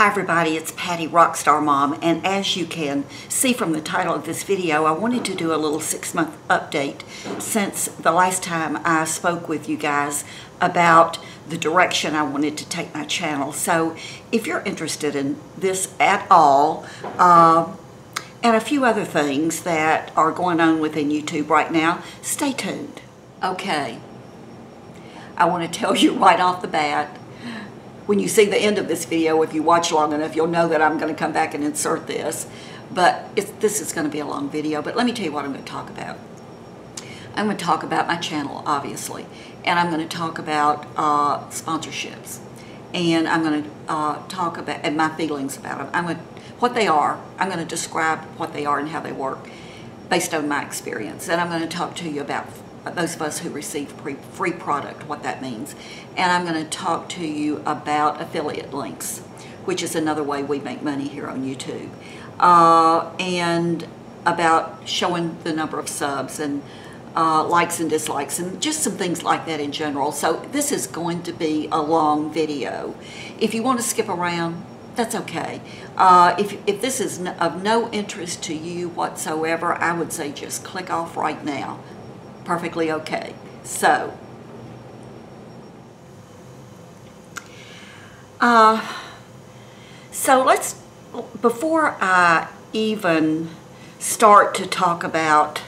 Hi everybody, it's Patty Rockstar Mom, and as you can see from the title of this video, I wanted to do a little 6-month update since the last time I spoke with you guys about the direction I wanted to take my channel. So if you're interested in this at all, and a few other things that are going on within YouTube right now, stay tuned. Okay, I want to tell you right off the bat, when you see the end of this video, if you watch long enough, you'll know that I'm going to come back and insert this. But this is going to be a long video, but let me tell you what I'm going to talk about. I'm going to talk about my channel, obviously, and I'm going to talk about sponsorships, and I'm going to talk about and my feelings about them. What they are. I'm going to describe what they are and how they work based on my experience, and I'm going to talk to you about those of us who receive free product, what that means. And I'm going to talk to you about affiliate links, which is another way we make money here on YouTube, and about showing the number of subs and likes and dislikes and just some things like that in general. So this is going to be a long video. If you want to skip around, that's okay. If this is of no interest to you whatsoever, I would say just click off right now. Perfectly okay. So let's, before I even start to talk about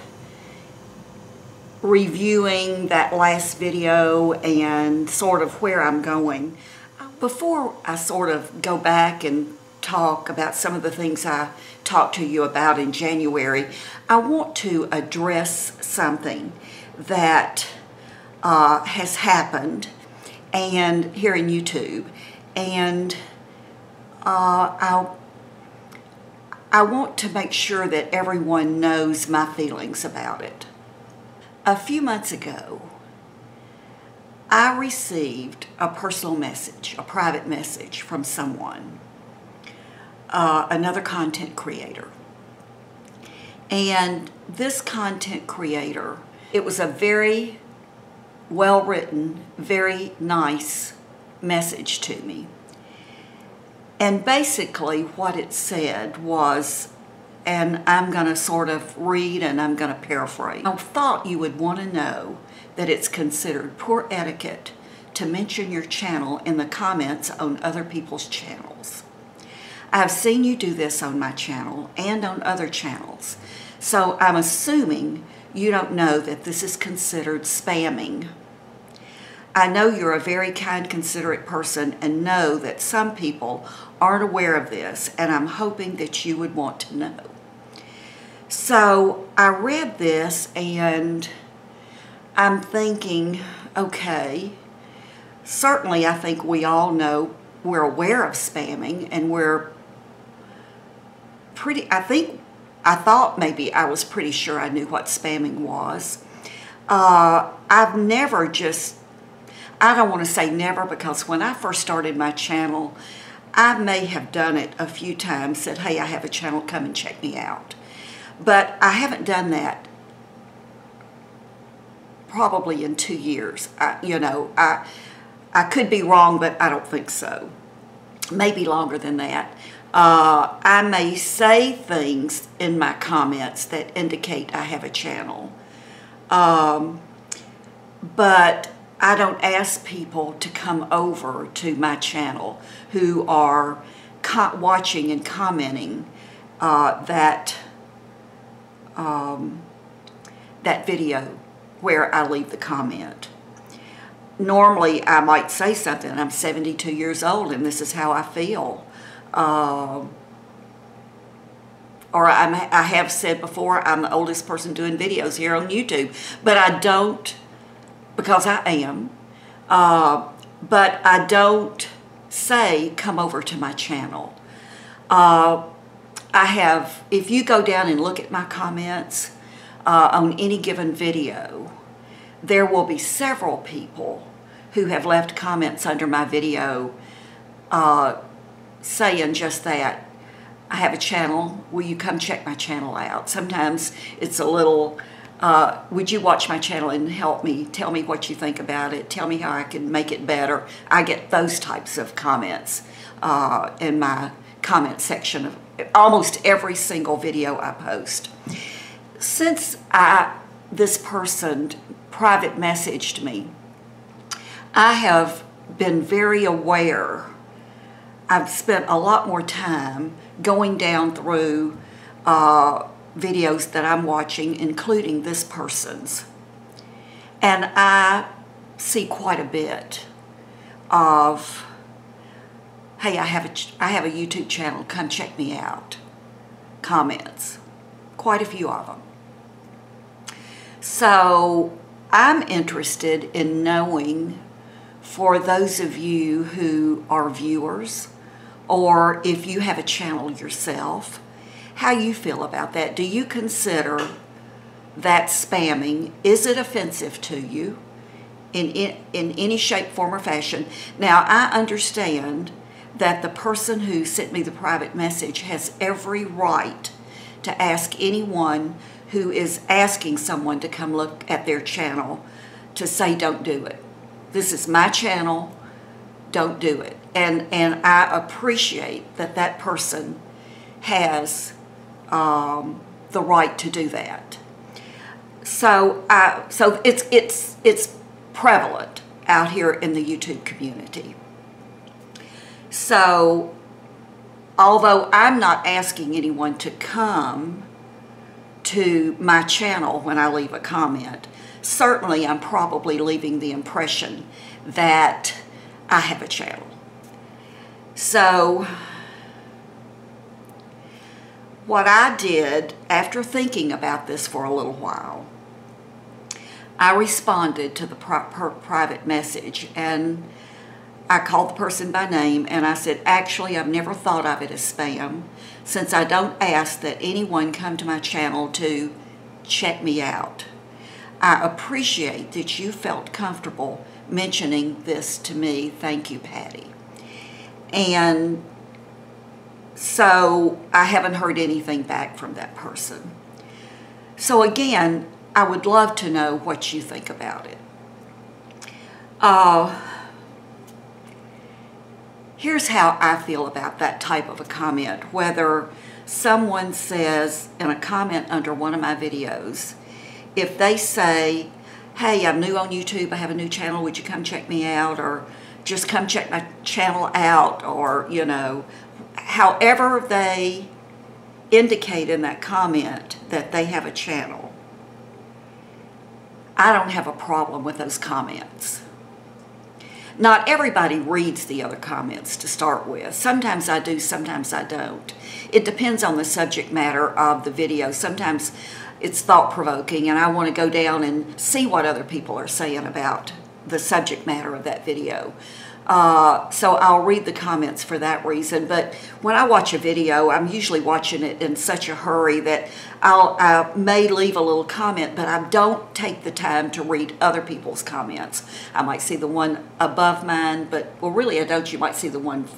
reviewing that last video and sort of where I'm going, before I sort of go back and talk about some of the things I talked to you about in January, I want to address something that has happened and here in YouTube, and I want to make sure that everyone knows my feelings about it. A few months ago, I received a personal message, a private message from someone, another content creator. And this content creator, it was a very well-written, very nice message to me. And basically what it said was, and I'm going to sort of read and I'm going to paraphrase. I thought you would want to know that it's considered poor etiquette to mention your channel in the comments on other people's channels. I've seen you do this on my channel and on other channels, so I'm assuming you don't know that this is considered spamming. I know you're a very kind, considerate person and know that some people aren't aware of this, and I'm hoping that you would want to know. So I read this and I'm thinking, okay, certainly I think we all know we're aware of spamming, and we're pretty, I thought maybe I was pretty sure I knew what spamming was. I've never I don't want to say never, because when I first started my channel, I may have done it a few times, said, hey, I have a channel, come and check me out. But I haven't done that probably in 2 years. I could be wrong, but I don't think so. Maybe longer than that. I may say things in my comments that indicate I have a channel, but I don't ask people to come over to my channel who are watching and commenting that video where I leave the comment. Normally I might say something, I'm 72 years old and this is how I feel. Or I have said before, I'm the oldest person doing videos here on YouTube, but I don't, because I am, but I don't say come over to my channel. If you go down and look at my comments on any given video, there will be several people who have left comments under my video saying just that. I have a channel, will you come check my channel out? Sometimes it's a little, would you watch my channel and help me, tell me what you think about it, tell me how I can make it better. I get those types of comments in my comment section of almost every single video I post. Since this person private messaged me, I have been very aware. I've spent a lot more time going down through videos that I'm watching, including this person's. And I see quite a bit of, hey, I have a YouTube channel, come check me out, comments. Quite a few of them. So I'm interested in knowing, for those of you who are viewers, or if you have a channel yourself, how you feel about that. Do you consider that spamming? Is it offensive to you in any shape, form, or fashion? Now, I understand that the person who sent me the private message has every right to ask anyone who is asking someone to come look at their channel to say, don't do it. This is my channel, don't do it. And I appreciate that that person has the right to do that. So it's prevalent out here in the YouTube community. So although I'm not asking anyone to come to my channel when I leave a comment, certainly I'm probably leaving the impression that I have a channel. So what I did after thinking about this for a little while, I responded to the private message, and I called the person by name and I said, actually, I've never thought of it as spam, since I don't ask that anyone come to my channel to check me out. I appreciate that you felt comfortable mentioning this to me. Thank you, Patty. And so I haven't heard anything back from that person. So again, I would love to know what you think about it. Here's how I feel about that type of a comment. Whether someone says in a comment under one of my videos, if they say, hey, I'm new on YouTube, I have a new channel, would you come check me out? Or just come check my channel out, or, you know, however they indicate in that comment that they have a channel, I don't have a problem with those comments. Not everybody reads the other comments to start with. Sometimes I do, sometimes I don't. It depends on the subject matter of the video. Sometimes it's thought-provoking and I want to go down and see what other people are saying about the subject matter of that video. So I'll read the comments for that reason. But when I watch a video, I'm usually watching it in such a hurry that I may leave a little comment, but I don't take the time to read other people's comments. I might see the one above mine, but, well, really I don't. You might see the one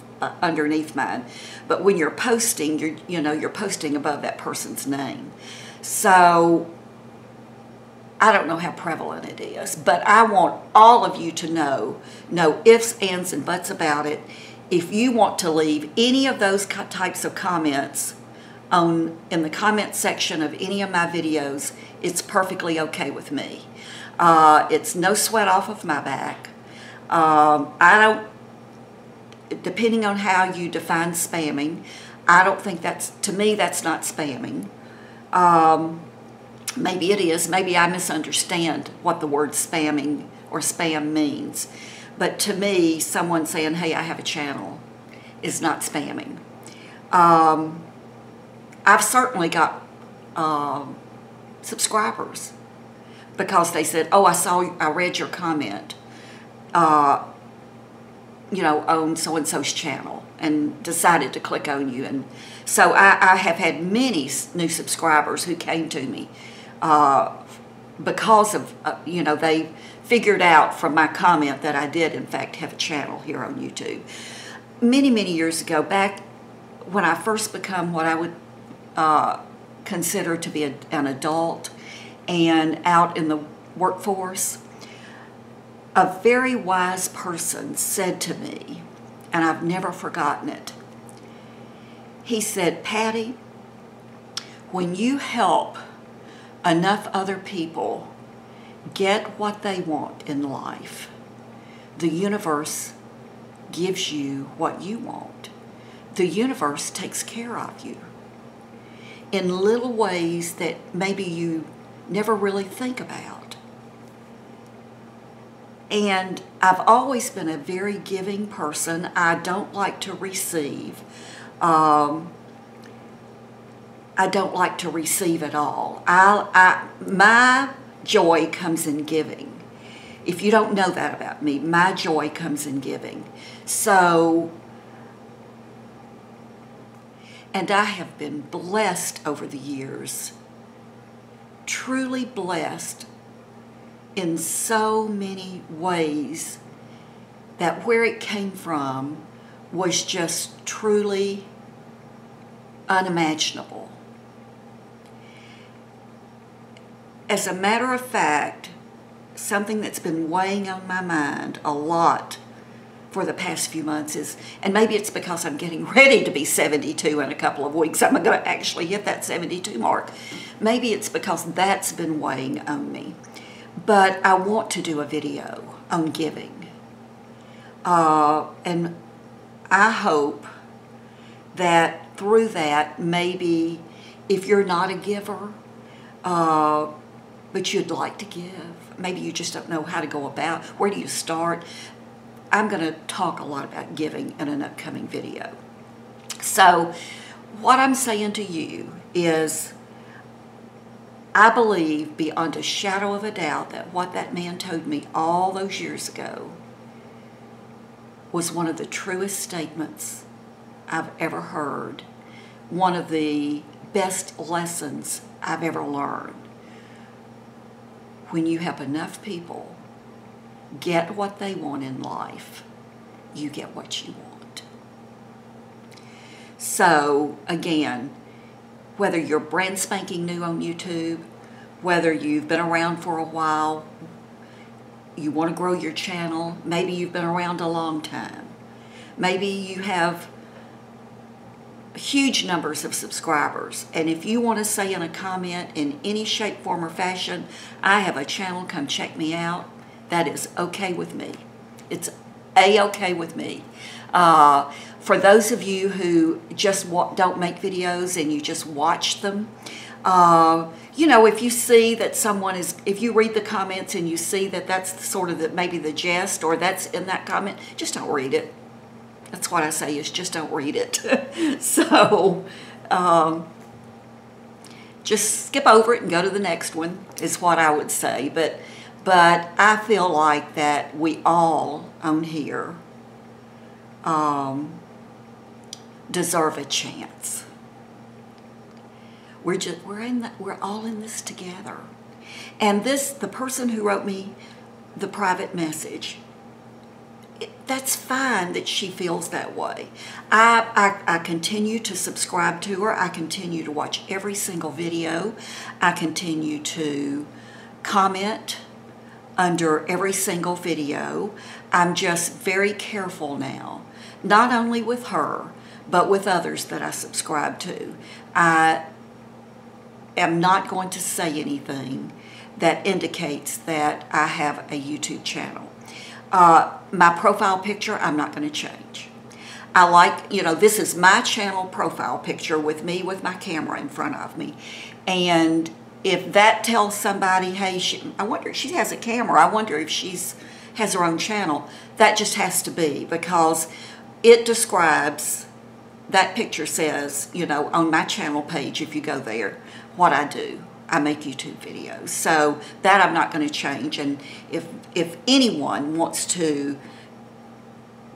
underneath mine. But when you're posting, you're posting above that person's name. So I don't know how prevalent it is, but I want all of you to know, no ifs, ands, and buts about it. If you want to leave any of those types of comments in the comment section of any of my videos, it's perfectly okay with me. It's no sweat off of my back. Depending on how you define spamming, I don't think to me, that's not spamming. Maybe it is. Maybe I misunderstand what the word spamming or spam means. But to me, someone saying, hey, I have a channel is not spamming. I've certainly got subscribers because they said, oh, I read your comment, on so-and-so's channel and decided to click on you. And so I have had many new subscribers who came to me because of, they figured out from my comment that I did, in fact, have a channel here on YouTube. Many, many years ago, back when I first become what I would consider to be an adult and out in the workforce, a very wise person said to me, and I've never forgotten it. He said, Patty, when you help enough other people get what they want in life, the universe gives you what you want. The universe takes care of you in little ways that maybe you never really think about. And I've always been a very giving person. I don't like to receive. I don't like to receive at all. My joy comes in giving. If you don't know that about me, my joy comes in giving. So, and I have been blessed over the years, truly blessed in so many ways that where it came from was just truly unimaginable. As a matter of fact, something that's been weighing on my mind a lot for the past few months is, and maybe it's because I'm getting ready to be 72 in a couple of weeks, I'm going to actually hit that 72 mark. Maybe it's because that's been weighing on me. But I want to do a video on giving. And I hope that through that, maybe if you're not a giver, but you'd like to give, maybe you just don't know how to go about, where do you start? I'm going to talk a lot about giving in an upcoming video. So what I'm saying to you is, I believe beyond a shadow of a doubt that what that man told me all those years ago was one of the truest statements I've ever heard, one of the best lessons I've ever learned. When you help enough people get what they want in life, you get what you want. So again, whether you're brand spanking new on YouTube, whether you've been around for a while, you want to grow your channel, maybe you've been around a long time, maybe you have huge numbers of subscribers, and if you want to say in a comment in any shape, form, or fashion, I have a channel, come check me out, that is okay with me. It's A-okay with me. For those of you who just don't make videos and you just watch them, you know, if you see that someone is, if you read the comments and you see that that's sort of maybe the jest or that's in that comment, just don't read it. That's what I say, is just don't read it. So, just skip over it and go to the next one is what I would say. But I feel like that we all on here deserve a chance. We're all in this together. And the person who wrote me the private message, that's fine that she feels that way. I continue to subscribe to her. I continue to watch every single video. I continue to comment under every single video. I'm just very careful now, not only with her, but with others that I subscribe to. I am not going to say anything that indicates that I have a YouTube channel. My profile picture, I'm not going to change. I like, you know, this is my channel profile picture with me with my camera in front of me. And if that tells somebody, hey, I wonder if she has a camera, I wonder if has her own channel, that just has to be, because it describes, that picture says, you know, on my channel page, if you go there, what I do. I make YouTube videos. So that I'm not going to change. And if anyone wants to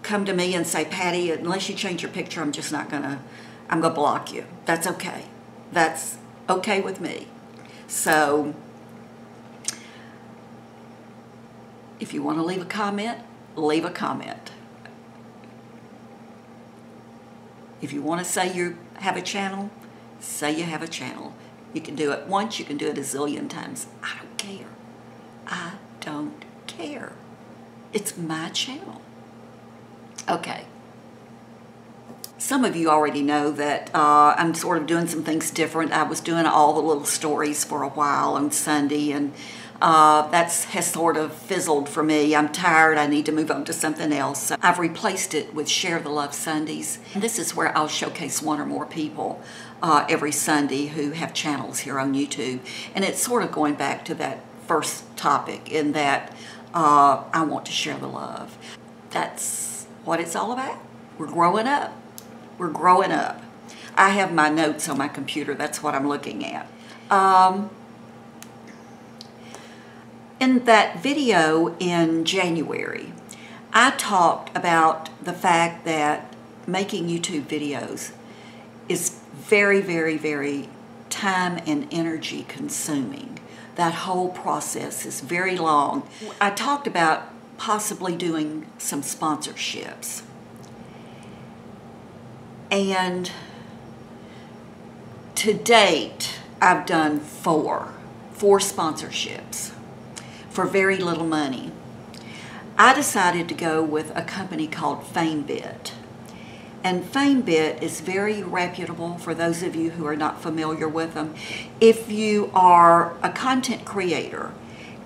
come to me and say, Patty, unless you change your picture, I'm going to block you. That's okay. That's okay with me. So if you want to leave a comment, leave a comment. If you want to say you have a channel, say you have a channel. You can do it once, you can do it a zillion times. I don't care. I don't care. It's my channel. Okay. Some of you already know that I'm sort of doing some things different. I was doing all the little stories for a while on Sunday, and that has sort of fizzled for me. I'm tired. I need to move on to something else. So I've replaced it with Share the Love Sundays. And this is where I'll showcase one or more people every Sunday who have channels here on YouTube. And it's sort of going back to that first topic in that I want to share the love. That's what it's all about. We're growing up. We're growing up. I have my notes on my computer. That's what I'm looking at. In that video in January, I talked about the fact that making YouTube videos is very, very, very time and energy consuming. That whole process is very long. I talked about possibly doing some sponsorships. And to date, I've done four sponsorships for very little money. I decided to go with a company called FameBit. And FameBit is very reputable for those of you who are not familiar with them. If you are a content creator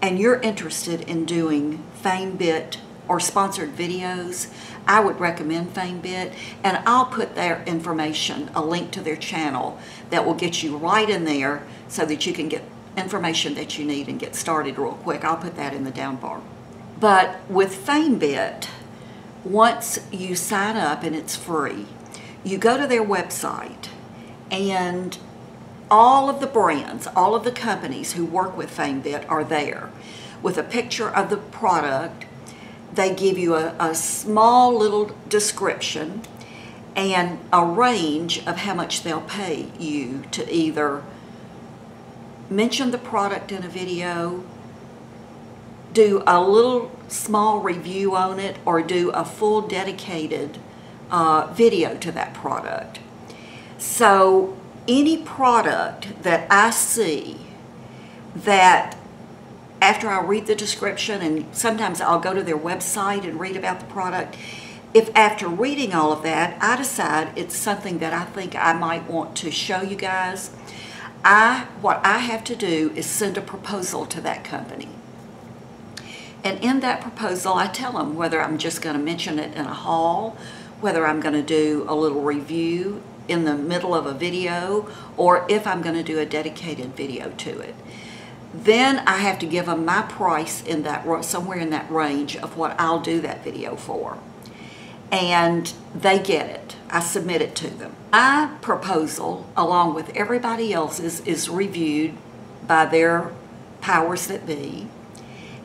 and you're interested in doing FameBit or sponsored videos, I would recommend FameBit, and I'll put their information, a link to their channel that will get you right in there so that you can get information that you need and get started real quick. I'll put that in the down bar. But with FameBit, once you sign up and it's free, you go to their website and all of the brands, all of the companies who work with FameBit are there with a picture of the product. They give you a small little description and a range of how much they'll pay you to either mention the product in a video, do a little small review on it, or do a full dedicated video to that product. So any product that I see that after I read the description, and sometimes I'll go to their website and read about the product, if after reading all of that, I decide it's something that I think I might want to show you guys, what I have to do is send a proposal to that company. And in that proposal, I tell them whether I'm just going to mention it in a haul, whether I'm going to do a little review in the middle of a video, or if I'm going to do a dedicated video to it. Then I have to give them my price in that, somewhere in that range of what I'll do that video for. And they get it. I submit it to them. My proposal, along with everybody else's, is reviewed by their powers that be.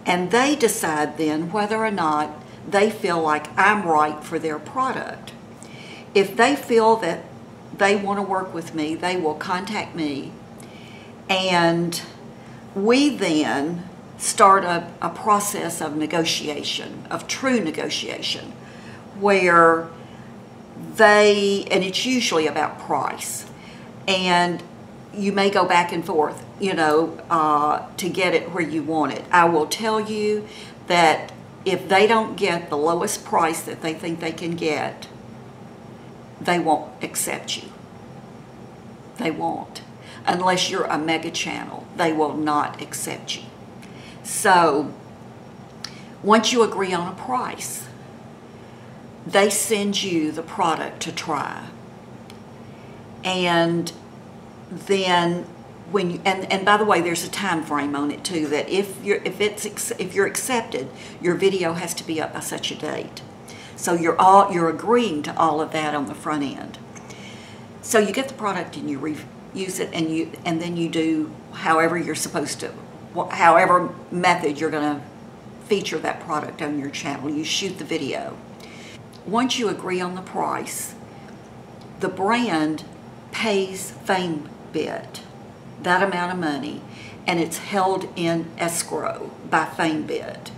And they decide then whether or not they feel like I'm right for their product. If they feel that they want to work with me, they will contact me, and we then start a process of negotiation, of true negotiation, where and it's usually about price, and you may go back and forth, you know, to get it where you want it. I will tell you that if they don't get the lowest price that they think they can get, they won't accept you. They won't. Unless you're a mega channel, they will not accept you. So once you agree on a price, they send you the product to try. And then when you, and by the way, there's a time frame on it too, that if you're accepted, your video has to be up by such a date. So you're agreeing to all of that on the front end. So you get the product and you use it, and then you do however you're supposed to, however method you're going to feature that product on your channel. You shoot the video. Once you agree on the price, the brand pays FameBit that amount of money, and it's held in escrow by FameBit.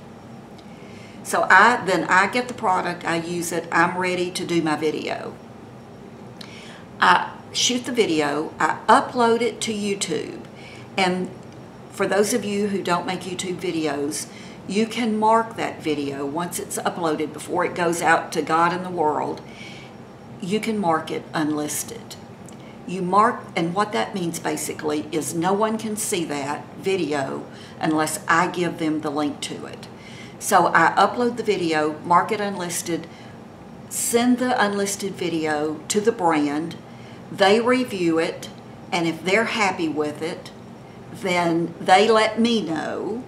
So then I get the product, I use it, I'm ready to do my video. I shoot the video, I upload it to YouTube, and for those of you who don't make YouTube videos, you can mark that video once it's uploaded before it goes out to God and the world. you can mark it unlisted. You mark, and what that means basically is no one can see that video unless I give them the link to it. So I upload the video, mark it unlisted, send the unlisted video to the brand, they review it, and if they're happy with it, then they let me know.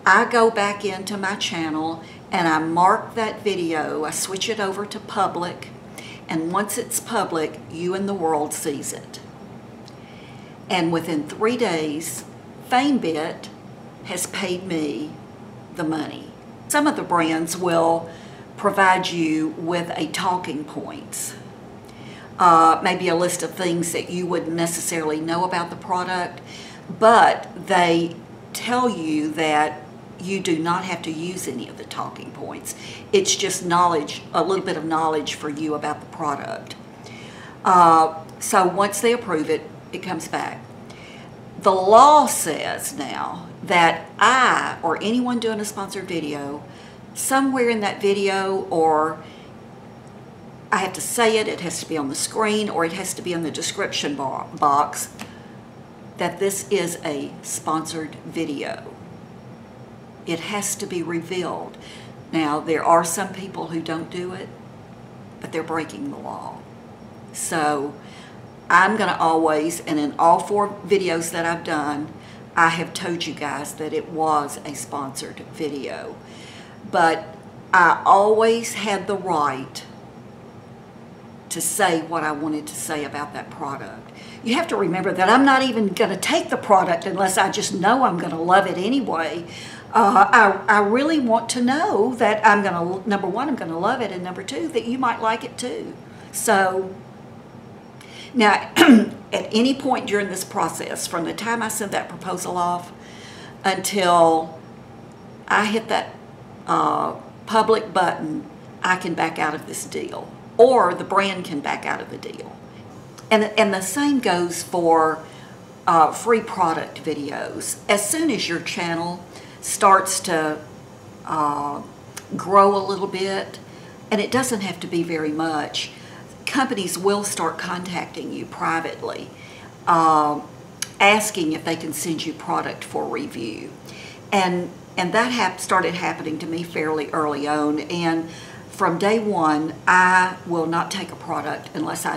I go back into my channel and I mark that video, I switch it over to public, and once it's public, you and the world sees it. And within 3 days, FameBit has paid me the money. Some of the brands will provide you with a talking points, maybe a list of things that you wouldn't necessarily know about the product, but they tell you that you do not have to use any of the talking points. It's just knowledge, a little bit of knowledge for you about the product. So once they approve it, it comes back. The law says now that I, or anyone doing a sponsored video, somewhere in that video, or I have to say it, it has to be on the screen, or it has to be in the description box, that this is a sponsored video. It has to be revealed. Now, there are some people who don't do it, but they're breaking the law. So I'm going to always, and in all 4 videos that I've done, I have told you guys that it was a sponsored video. But I always had the right to say what I wanted to say about that product. You have to remember that I'm not even going to take the product unless I just know I'm going to love it anyway. I really want to know that I'm going to, number one, I'm going to love it, and number 2, that you might like it too. So now, at any point during this process, from the time I send that proposal off until I hit that public button, I can back out of this deal, or the brand can back out of the deal. And the same goes for free product videos. As soon as your channel starts to grow a little bit, and it doesn't have to be very much, companies will start contacting you privately, asking if they can send you product for review. And that started happening to me fairly early on, and from day one, I will not take a product unless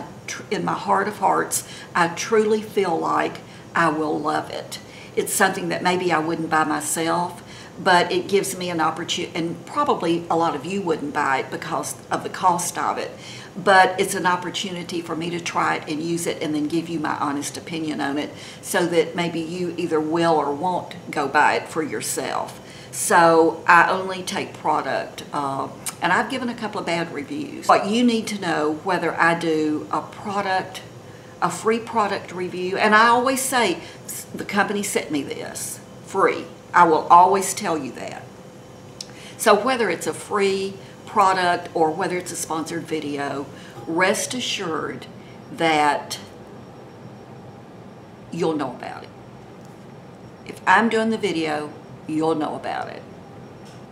in my heart of hearts, I truly feel like I will love it. It's something that maybe I wouldn't buy myself, but it gives me an opportunity, and probably a lot of you wouldn't buy it because of the cost of it, but it's an opportunity for me to try it and use it and then give you my honest opinion on it, so that maybe you either will or won't go buy it for yourself. So I only take product, and I've given a couple of bad reviews. What you need to know, whether I do a free product review, and I always say, the company sent me this, free. I will always tell you that. So whether it's a free product or whether it's a sponsored video, rest assured that you'll know about it. If I'm doing the video, you'll know about it.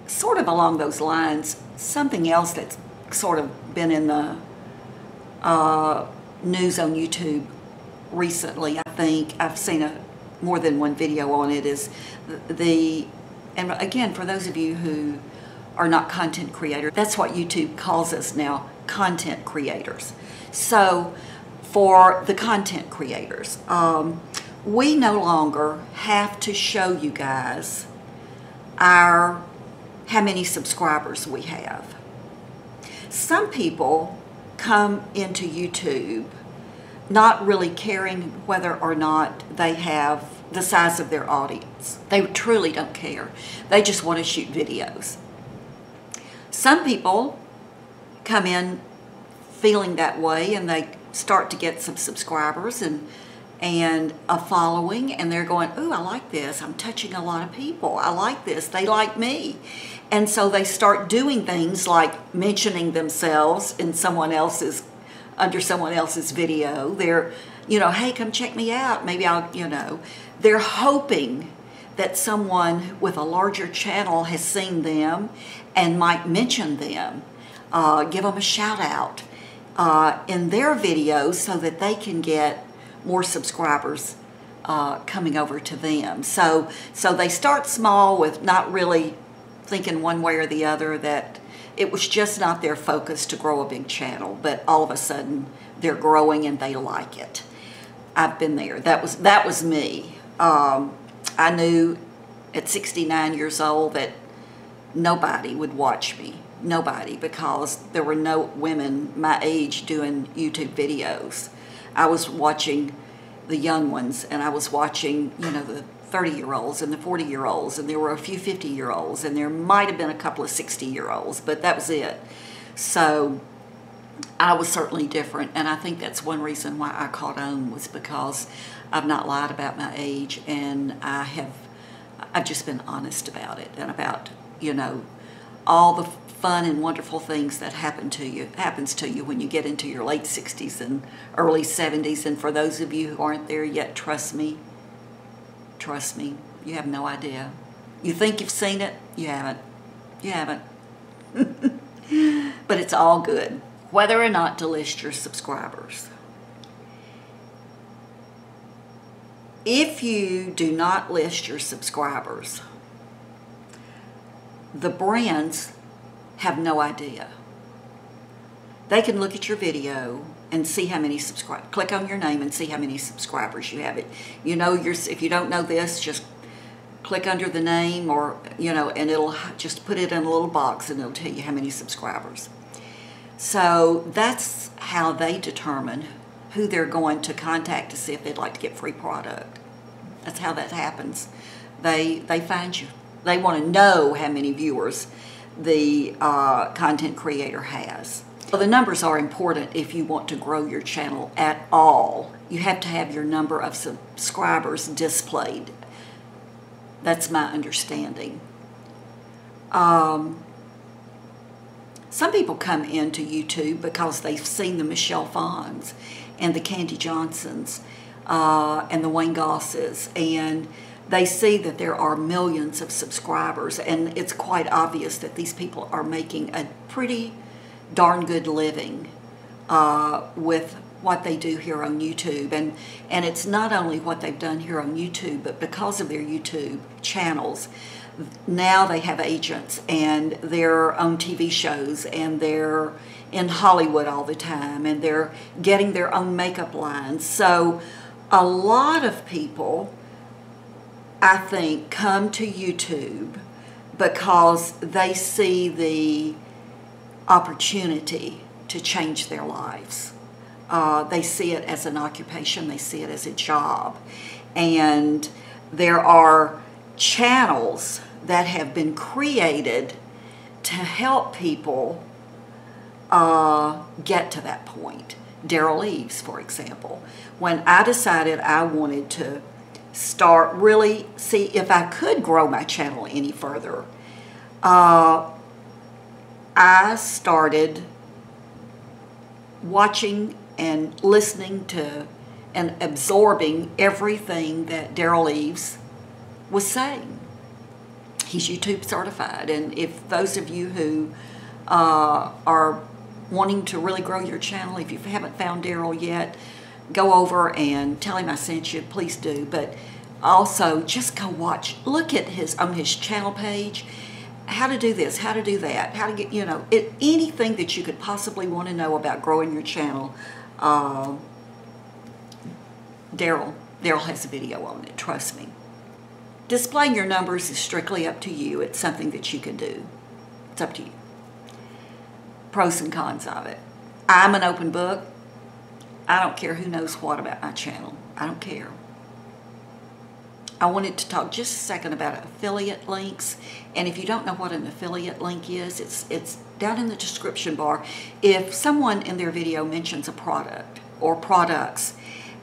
Sort of along those lines, something else that's sort of been in the news on YouTube recently, I think I've seen more than one video on it, is and again, for those of you who are not content creators, that's what YouTube calls us now, content creators. So for the content creators, we no longer have to show you guys how many subscribers we have. Some people come into YouTube not really caring whether or not they have the size of their audience. They truly don't care. They just want to shoot videos. Some people come in feeling that way, and they start to get some subscribers and a following, and they're going, ooh, I like this. I'm touching a lot of people. I like this. They like me. And so they start doing things like mentioning themselves in under someone else's video. They're, hey, come check me out. Maybe I'll, they're hoping that someone with a larger channel has seen them and might mention them, give them a shout out. in their videos so that they can get more subscribers coming over to them. So they start small with not really thinking one way or the other, that it was just not their focus to grow a big channel, but all of a sudden they're growing and they like it. I've been there. That was me. I knew at 69 years old that nobody would watch me. Nobody, because there were no women my age doing YouTube videos. I was watching the young ones, and I was watching, you know, the 30-year-olds and the 40-year-olds, and there were a few 50-year-olds, and there might have been a couple of 60-year-olds, but that was it. So I was certainly different, and I think that's one reason why I caught on, was because I've not lied about my age, and I've just been honest about it, and about, you know, all the fun and wonderful things that happens to you when you get into your late 60s and early 70s. And for those of you who aren't there yet, trust me, you have no idea. You think you've seen it, you haven't. But it's all good. Whether or not to list your subscribers. If you do not list your subscribers, the brands have no idea. They can look at your video and see how many subscribers. Click on your name and see how many subscribers you have. You know, if you don't know this, just click under the name, or, you know, and it'll just put it in a little box and it'll tell you how many subscribers. So that's how they determine who they're going to contact to see if they'd like to get free product. That's how that happens. They find you. They want to know how many viewers the content creator has. So the numbers are important if you want to grow your channel at all. You have to have your number of subscribers displayed. That's my understanding. Some people come into YouTube because they've seen the Michelle Pfons and the Candy Johnsons and the Wayne Gosses, and they see that there are millions of subscribers, and it's quite obvious that these people are making a pretty darn good living with what they do here on YouTube. And it's not only what they've done here on YouTube, but because of their YouTube channels, now they have agents and they're on TV shows, and they're in Hollywood all the time, and they're getting their own makeup lines. So a lot of people, I think, come to YouTube because they see the opportunity to change their lives. They see it as an occupation, they see it as a job. And there are channels that have been created to help people get to that point. Daryl Eves, for example. When I decided I wanted to start really see if I could grow my channel any further, I started watching and listening to and absorbing everything that Daryl Eves was saying. He's YouTube certified, and if those of you who are wanting to really grow your channel, if you haven't found Daryl yet, go over and tell him I sent you, please do. But also just go watch, look at on his channel page, how to do this, how to do that, how to get, you know, anything that you could possibly want to know about growing your channel. Daryl has a video on it, trust me. Displaying your numbers is strictly up to you. It's something that you can do. It's up to you. Pros and cons of it. I'm an open book. I don't care who knows what about my channel. I don't care. I wanted to talk just a second about affiliate links. And if you don't know what an affiliate link is, it's down in the description bar. If someone in their video mentions a product or products,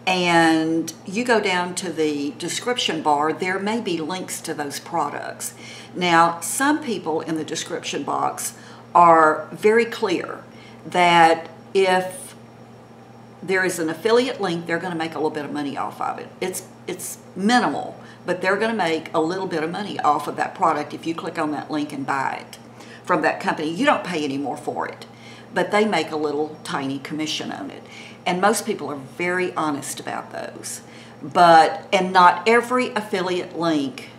and you go down to the description bar, there may be links to those products. Now, some people in the description box are very clear that if there is an affiliate link, they're going to make a little bit of money off of it. It's minimal, but they're going to make a little bit of money off of that product if you click on that link and buy it from that company. You don't pay any more for it. but they make a little tiny commission on it. And most people are very honest about those. And not every affiliate link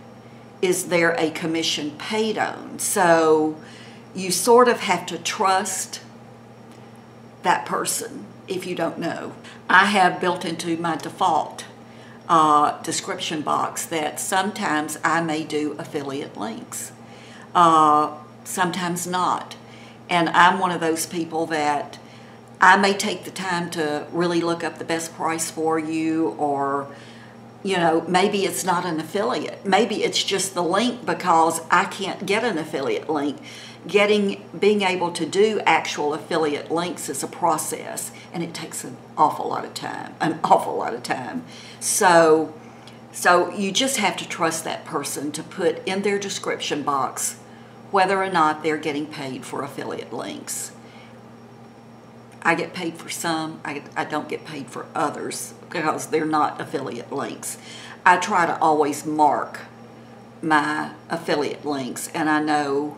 is there a commission paid on. So you sort of have to trust that person if you don't know. I have built into my default description box that sometimes I may do affiliate links, sometimes not. And I'm one of those people that I may take the time to really look up the best price for you, or you know, maybe it's not an affiliate. Maybe it's just the link because I can't get an affiliate link. Being able to do actual affiliate links is a process, and it takes an awful lot of time, So you just have to trust that person to put in their description box whether or not they're getting paid for affiliate links. I get paid for some, I don't get paid for others because they're not affiliate links. I try to always mark my affiliate links, and I know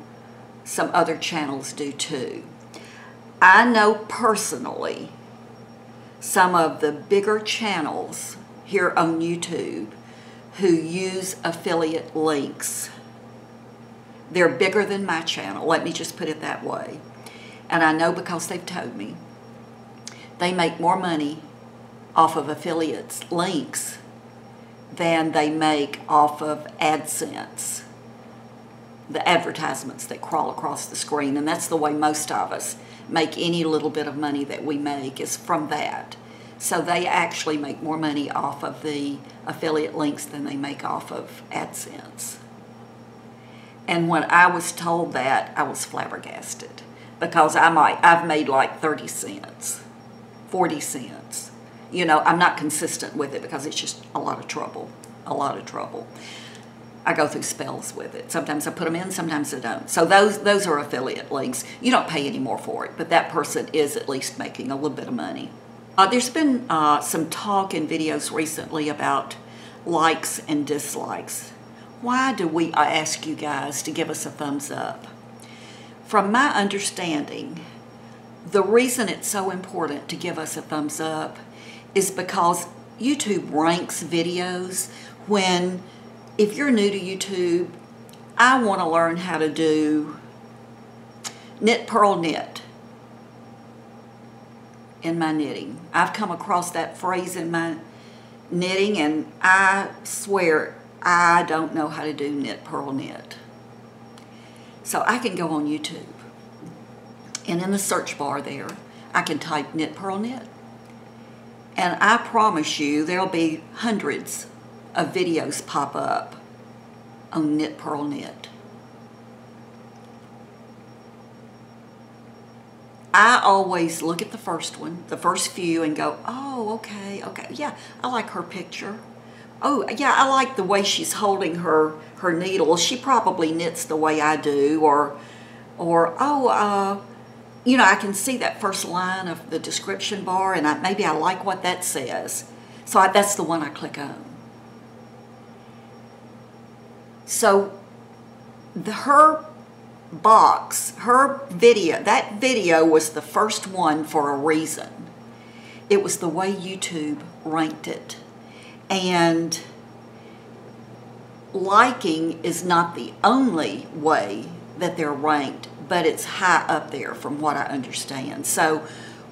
some other channels do too. I know personally some of the bigger channels here on YouTube who use affiliate links. They're bigger than my channel, let me just put it that way. And I know because they've told me. They make more money off of affiliates links than they make off of AdSense, the advertisements that crawl across the screen. And that's the way most of us make any little bit of money that we make, is from that. So they actually make more money off of the affiliate links than they make off of AdSense. And when I was told that, I was flabbergasted, because I've made like 30 cents, 40 cents. You know, I'm not consistent with it because it's just a lot of trouble, I go through spells with it. Sometimes I put them in, sometimes I don't. So those are affiliate links. You don't pay any more for it, but that person is at least making a little bit of money. There's been some talk in videos recently about likes and dislikes. Why do we ask you guys to give us a thumbs up? From my understanding, the reason it's so important to give us a thumbs up is because YouTube ranks videos when, if you're new to YouTube, I want to learn how to do knit, purl, knit in my knitting. I've come across that phrase in my knitting, and I swear I don't know how to do knit, purl, knit. So I can go on YouTube, and in the search bar there, I can type knit, purl, knit. And I promise you there'll be hundreds of videos pop up on knit, purl, knit. I always look at the first one, the first few, and go, oh, okay, yeah, I like her picture. Oh, yeah, I like the way she's holding her needle. She probably knits the way I do, or you know, I can see that first line of the description bar, and maybe I like what that says. So that's the one I click on. So her box, her video, that video was the first one for a reason. It was the way YouTube ranked it. And liking is not the only way that they're ranked, but it's high up there from what I understand. So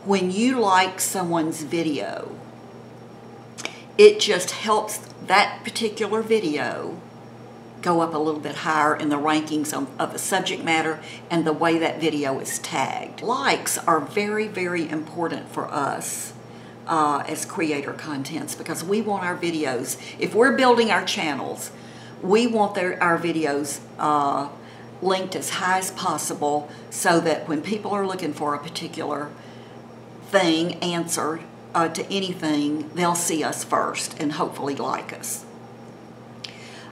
when you like someone's video, it just helps that particular video go up a little bit higher in the rankings of the subject matter and the way that video is tagged. Likes are very, very important for us as creator contents, because we want our videos, if we're building our channels, we want our videos linked as high as possible, so that when people are looking for a particular thing, answer to anything, they'll see us first and hopefully like us.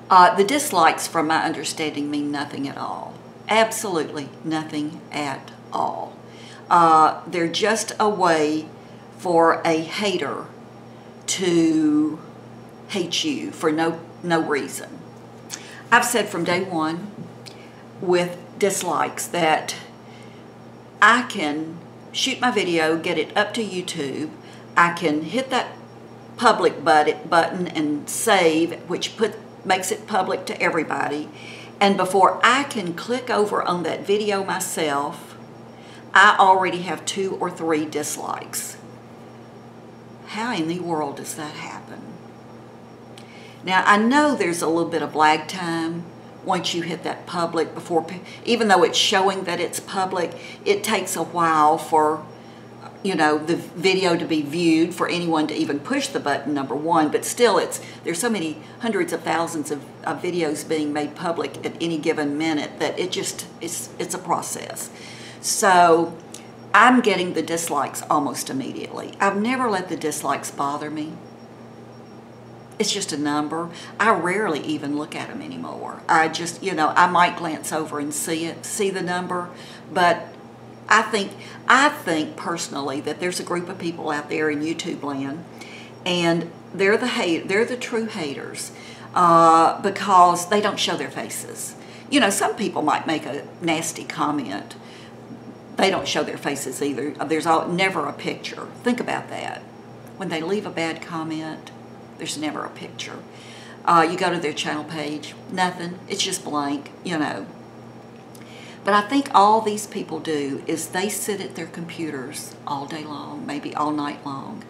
The dislikes, from my understanding, mean nothing at all. Absolutely nothing at all. They're just a way for a hater to hate you for no reason. I've said from day one with dislikes that I can shoot my video, get it up to YouTube. I can hit that public button and save, which makes it public to everybody. And before I can click over on that video myself, I already have 2 or 3 dislikes. How in the world does that happen? Now, I know there's a little bit of lag time once you hit that public before, even though it's showing that it's public, it takes a while for, you know, the video to be viewed, for anyone to even push the button, number one. But still, there's so many hundreds of thousands of videos being made public at any given minute that it's a process. So I'm getting the dislikes almost immediately. I've never let the dislikes bother me. It's just a number. I rarely even look at them anymore. I just, you know, I might glance over and see the number, but I think personally that there's a group of people out there in YouTube land, and they're the true haters, because they don't show their faces. You know, some people might make a nasty comment. They don't show their faces either. There's never a picture. Think about that. When they leave a bad comment, there's never a picture. You go to their channel page, nothing. It's just blank, you know. But I think all these people do is they sit at their computers all day long, maybe all night long,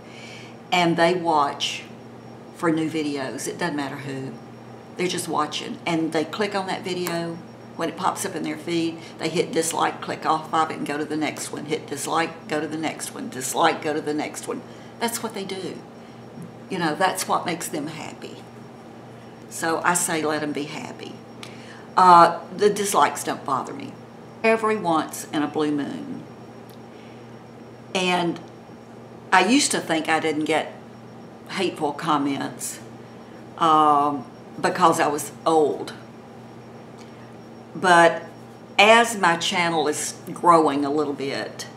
and they watch for new videos. It doesn't matter who. They're just watching, and they click on that video. When it pops up in their feed, they hit dislike, click off of it, and go to the next one. Hit dislike, go to the next one. Dislike, go to the next one. That's what they do. You know, that's what makes them happy. So I say let them be happy. The dislikes don't bother me. Every once in a blue moon. And I used to think I didn't get hateful comments because I was old. But as my channel is growing a little bit,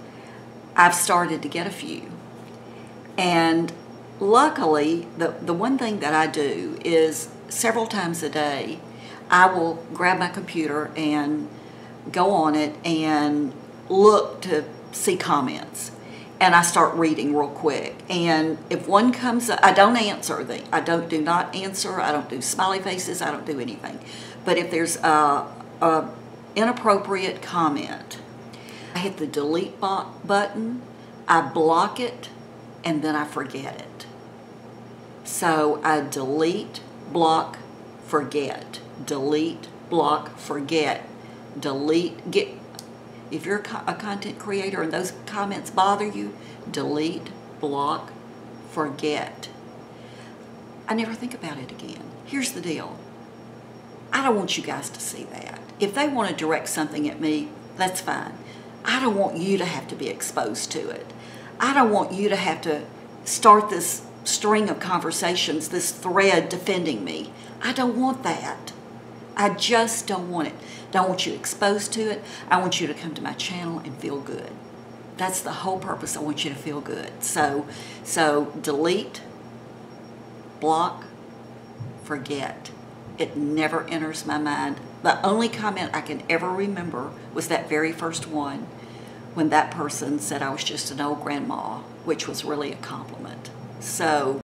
I've started to get a few. And luckily, the one thing that I do is several times a day, I will grab my computer and go on it and look to see comments. And I start reading real quick. And if one comes up, I don't answer. I do not answer. I don't do smiley faces. I don't do anything. But if there's a inappropriate comment, I hit the delete button, I block it, and then I forget it. So I delete, block, forget. Delete, block, forget. Delete, if you're a content creator and those comments bother you, delete, block, forget. I never think about it again. Here's the deal. I don't want you guys to see that. If they want to direct something at me, that's fine. I don't want you to have to be exposed to it. I don't want you to have to start this string of conversations, this thread defending me. I don't want that. I just don't want it. Don't want you exposed to it. I want you to come to my channel and feel good. That's the whole purpose. I want you to feel good. So delete, block, forget. It never enters my mind. The only comment I can ever remember was that very first one, when that person said I was just an old grandma, which was really a compliment. So